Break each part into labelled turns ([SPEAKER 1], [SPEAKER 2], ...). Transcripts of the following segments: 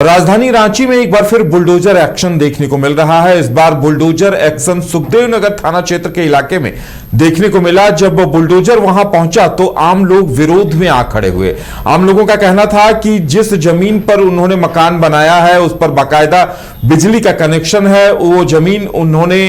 [SPEAKER 1] राजधानी रांची में एक बार फिर बुलडोजर एक्शन देखने को मिल रहा है। इस बार बुलडोजर एक्शन सुखदेव नगर थाना क्षेत्र के इलाके में देखने को मिला। जब बुलडोजर वहां पहुंचा तो आम लोग विरोध में आ खड़े हुए। आम लोगों का कहना था कि जिस जमीन पर उन्होंने मकान बनाया है उस पर बाकायदा बिजली का कनेक्शन है, वो जमीन उन्होंने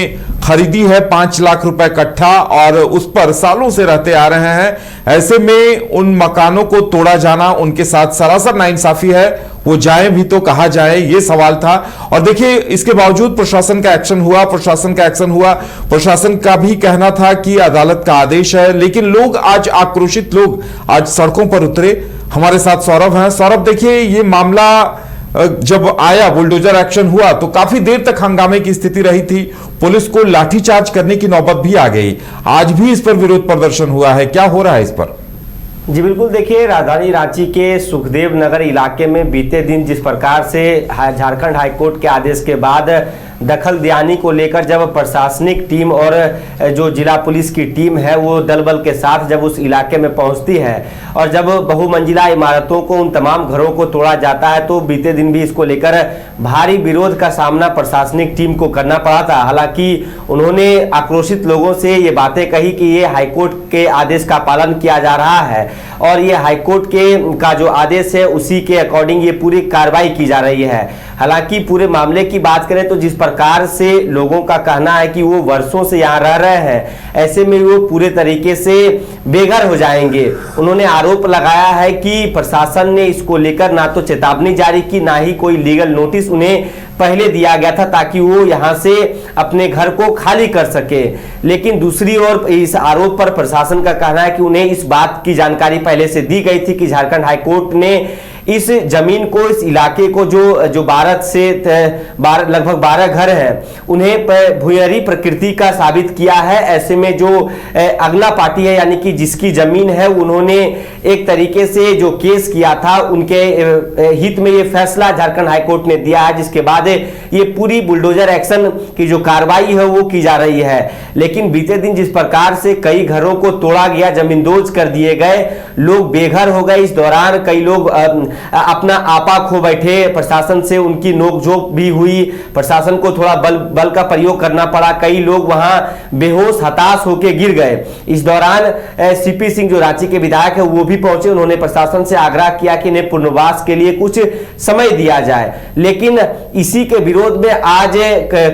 [SPEAKER 1] खरीदी है 5 लाख रुपए कट्ठा और उस पर सालों से रहते आ रहे हैं। ऐसे में उन मकानों को तोड़ा जाना उनके साथ सरासर नाइंसाफी है। वो जाए भी तो कहा जाए, ये सवाल था। और देखिए, इसके बावजूद प्रशासन का एक्शन हुआ। प्रशासन का भी कहना था कि अदालत का आदेश है, लेकिन लोग आज आक्रोशित लोग आज सड़कों पर उतरे। हमारे साथ सौरभ हैं। सौरभ, देखिए, ये मामला जब आया, बुलडोजर एक्शन हुआ तो काफी देर तक हंगामे की स्थिति रही थी। पुलिस को लाठीचार्ज करने की नौबत भी आ गई। आज भी इस पर विरोध प्रदर्शन हुआ है। क्या हो रहा है इस पर?
[SPEAKER 2] जी बिल्कुल, देखिए, राजधानी रांची के सुखदेव नगर इलाके में बीते दिन जिस प्रकार से झारखंड हाईकोर्ट के आदेश के बाद दखल दियानी को लेकर जब प्रशासनिक टीम और जो जिला पुलिस की टीम है वो दल बल के साथ जब उस इलाके में पहुंचती है और जब बहुमंजिला इमारतों को, उन तमाम घरों को तोड़ा जाता है, तो बीते दिन भी इसको लेकर भारी विरोध का सामना प्रशासनिक टीम को करना पड़ा था। हालांकि उन्होंने आक्रोशित लोगों से ये बातें कही कि ये हाईकोर्ट के आदेश का पालन किया जा रहा है और ये हाईकोर्ट का जो आदेश है उसी के अकॉर्डिंग ये पूरी कार्रवाई की जा रही है। हालांकि पूरे मामले की बात करें तो जिस प्रकार से लोगों का कहना है कि वो वर्षों से यहाँ रह रहे हैं, ऐसे में वो पूरे तरीके से बेघर हो जाएंगे। उन्होंने आरोप लगाया है कि प्रशासन ने इसको लेकर ना तो चेतावनी जारी की, ना ही कोई लीगल नोटिस उन्हें पहले दिया गया था ताकि वो यहाँ से अपने घर को खाली कर सके। लेकिन दूसरी ओर इस आरोप पर प्रशासन का कहना है कि उन्हें इस बात की जानकारी पहले से दी गई थी कि झारखंड हाईकोर्ट ने इस जमीन को, इस इलाके को जो लगभग 12 घर हैं उन्हें भूयरी प्रकृति का साबित किया है। ऐसे में जो अगला पार्टी है, यानी कि जिसकी जमीन है, उन्होंने एक तरीके से जो केस किया था उनके हित में ये फैसला झारखंड हाईकोर्ट ने दिया है, जिसके बाद ये पूरी बुलडोजर एक्शन की जो कार्रवाई है वो की जा रही है। लेकिन बीते दिन जिस प्रकार से कई घरों को तोड़ा गया, जमींदोज कर दिए गए, लोग बेघर हो गए, इस दौरान कई लोग अपना आपा खो बैठे। प्रशासन से उनकी नोकझोंक भी हुई, प्रशासन को थोड़ा बल का प्रयोग करना पड़ा। कई लोग वहां बेहोश, हताश होकर गिर गए। इस दौरान सीपी सिंह जो रांची के विधायक है वो भी पहुंचे। उन्होंने प्रशासन से आग्रह किया कि इन्हें पुनर्वास के लिए कुछ समय दिया जाए। लेकिन इसी के विरोध में आज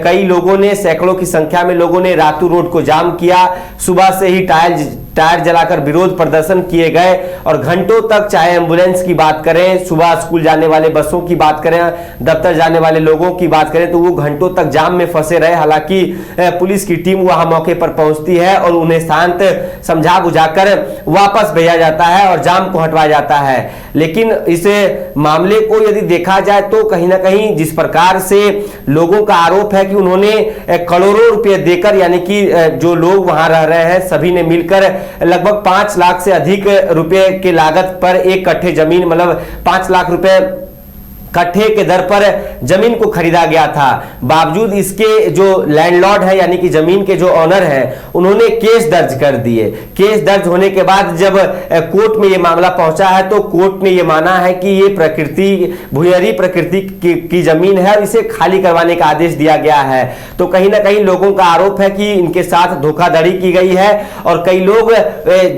[SPEAKER 2] कई लोगों ने, सैकड़ों की संख्या में लोगों ने रातू रोड को जाम किया। सुबह से ही टायर जलाकर विरोध प्रदर्शन किए गए और घंटों तक, चाहे एम्बुलेंस की बात करें, सुबह स्कूल जाने वाले बसों की बात करें, दफ्तर जाने वाले लोगों की बात करें, तो वो घंटों तक जाम में फंसे रहे। हालांकि पुलिस की टीम वहां मौके पर पहुंचती है और उन्हें शांत समझा बुझाकर वापस भेजा जाता है और जाम को हटवाया जाता है। लेकिन इस मामले को यदि देखा जाए तो कहीं ना कहीं जिस प्रकार से लोगों का आरोप है कि उन्होंने करोड़ों रुपए देकर, यानी कि जो लोग वहां रह रहे हैं सभी ने मिलकर लगभग 5 लाख से अधिक रुपए की लागत पर एक कट्ठे जमीन, मतलब 5 लाख रुपए कट्ठे के दर पर जमीन को खरीदा गया था। बावजूद इसके जो लैंडलॉर्ड है, यानी कि जमीन के जो ऑनर हैं, उन्होंने केस दर्ज कर दिए। केस दर्ज होने के बाद जब कोर्ट में ये मामला पहुंचा है तो कोर्ट ने ये माना है कि ये भूयरी प्रकृति की जमीन है और इसे खाली करवाने का आदेश दिया गया है। तो कहीं ना कहीं लोगों का आरोप है कि इनके साथ धोखाधड़ी की गई है और कई लोग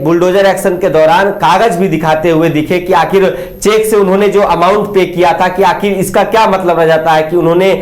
[SPEAKER 2] बुलडोजर एक्शन के दौरान कागज भी दिखाते हुए दिखे कि आखिर चेक से उन्होंने जो अमाउंट पे किया था, कि आखिर इसका क्या मतलब रह जाता है कि उन्होंने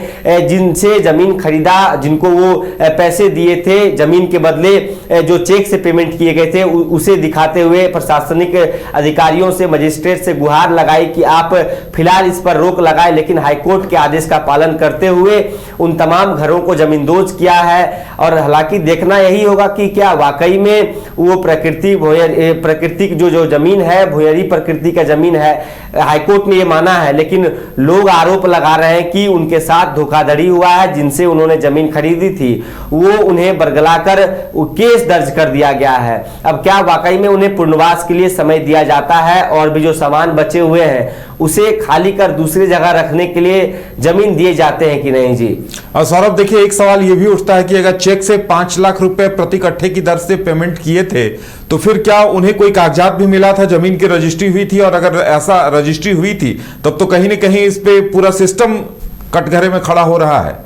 [SPEAKER 2] जिनसे जमीन खरीदा, जिनको वो पैसे दिए थे जमीन के बदले जो चेक से पेमेंट किए गए थे, उसे दिखाते हुए प्रशासनिक अधिकारियों से, मजिस्ट्रेट से गुहार लगाई कि आप फिलहाल इस पर रोक लगाए। लेकिन हाईकोर्ट के आदेश का पालन करते हुए उन तमाम घरों को जमींदोज किया है। और हालांकि देखना यही होगा कि क्या वाकई में वो प्रकृति जो जमीन है, भूयरी प्रकृति का जमीन है। हाईकोर्ट ने ये माना है, लेकिन लोग आरोप लगा रहे हैं कि उनके साथ धोखाधड़ी हुआ है। जिनसे उन्होंने जमीन खरीदी थी वो उन्हें बरगलाकर केस दर्ज कर दिया गया है। अब क्या वाकई में उन्हें पुनर्वास के लिए समय दिया जाता है और भी जो सामान बचे हुए हैं उसे खाली कर दूसरी जगह रखने के लिए जमीन दिए जाते हैं कि नहीं जी।
[SPEAKER 1] और सौरभ देखिए, एक सवाल ये भी उठता है कि अगर चेक से 5 लाख रुपए प्रति कट्ठे की दर से पेमेंट किए थे तो फिर क्या उन्हें कोई कागजात भी मिला था, जमीन की रजिस्ट्री हुई थी? और अगर ऐसा रजिस्ट्री हुई थी तब तो कहीं ना कहीं इस पे पूरा सिस्टम कटघरे में खड़ा हो रहा है।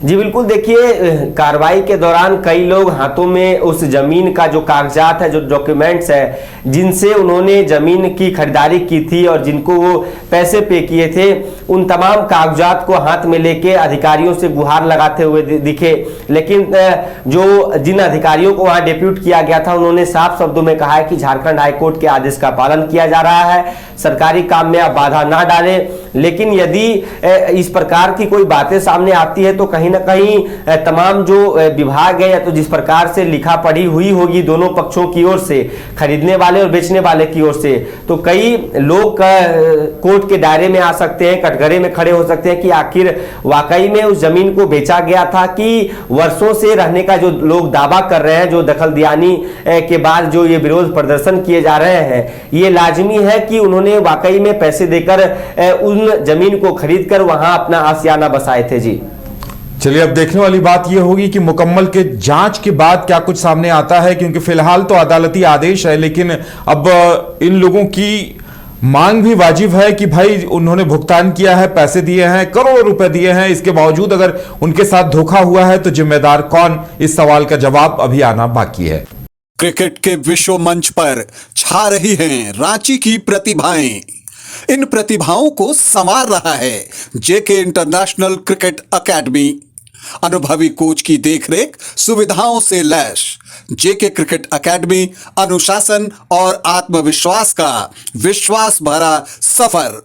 [SPEAKER 2] जी बिल्कुल, देखिए कार्रवाई के दौरान कई लोग हाथों में उस जमीन का जो कागजात है, जो डॉक्यूमेंट्स है, जिनसे उन्होंने जमीन की खरीदारी की थी और जिनको वो पैसे पे किए थे, उन तमाम कागजात को हाथ में लेके अधिकारियों से गुहार लगाते हुए दिखे। लेकिन जो जिन अधिकारियों को वहां डेप्यूट किया गया था, उन्होंने साफ शब्दों में कहा है कि झारखंड हाईकोर्ट के आदेश का पालन किया जा रहा है, सरकारी काम में आप बाधा ना डालें। लेकिन यदि इस प्रकार की कोई बातें सामने आती है तो कहीं ना कहीं तमाम जो विभाग है या तो जिस प्रकार से लिखा पढ़ी हुई होगी दोनों पक्षों की ओर से, खरीदने वाले और बेचने वाले की ओर से, तो कई लोग कोर्ट के दायरे में आ सकते हैं, कटघरे में खड़े हो सकते हैं कि आखिर वाकई में उस जमीन को बेचा गया था कि वर्षों से रहने का जो लोग दावा कर रहे हैं, जो दखलदियानी के बाद जो ये विरोध प्रदर्शन किए जा रहे हैं, ये लाजमी है कि उन्होंने वाकई में पैसे देकर उन जमीन को खरीद कर वहां अपना आशियाना बसाए थे जी।
[SPEAKER 1] चलिए, अब देखने वाली बात यह होगी कि मुकम्मल के जांच के बाद क्या कुछ सामने आता है, क्योंकि फिलहाल तो अदालती आदेश है, लेकिन अब इन लोगों की मांग भी वाजिब है कि भाई उन्होंने भुगतान किया है, पैसे दिए हैं, करोड़ों रुपए दिए हैं, इसके बावजूद अगर उनके साथ धोखा हुआ है तो जिम्मेदार कौन? इस सवाल का जवाब अभी आना बाकी है।
[SPEAKER 3] क्रिकेट के विश्व मंच पर छा रही हैं रांची की प्रतिभाएं। इन प्रतिभाओं को संवार रहा है जेके इंटरनेशनल क्रिकेट एकेडमी। अनुभवी कोच की देखरेख, सुविधाओं से लैस जेके क्रिकेट एकेडमी अनुशासन और आत्मविश्वास का विश्वास भरा सफर।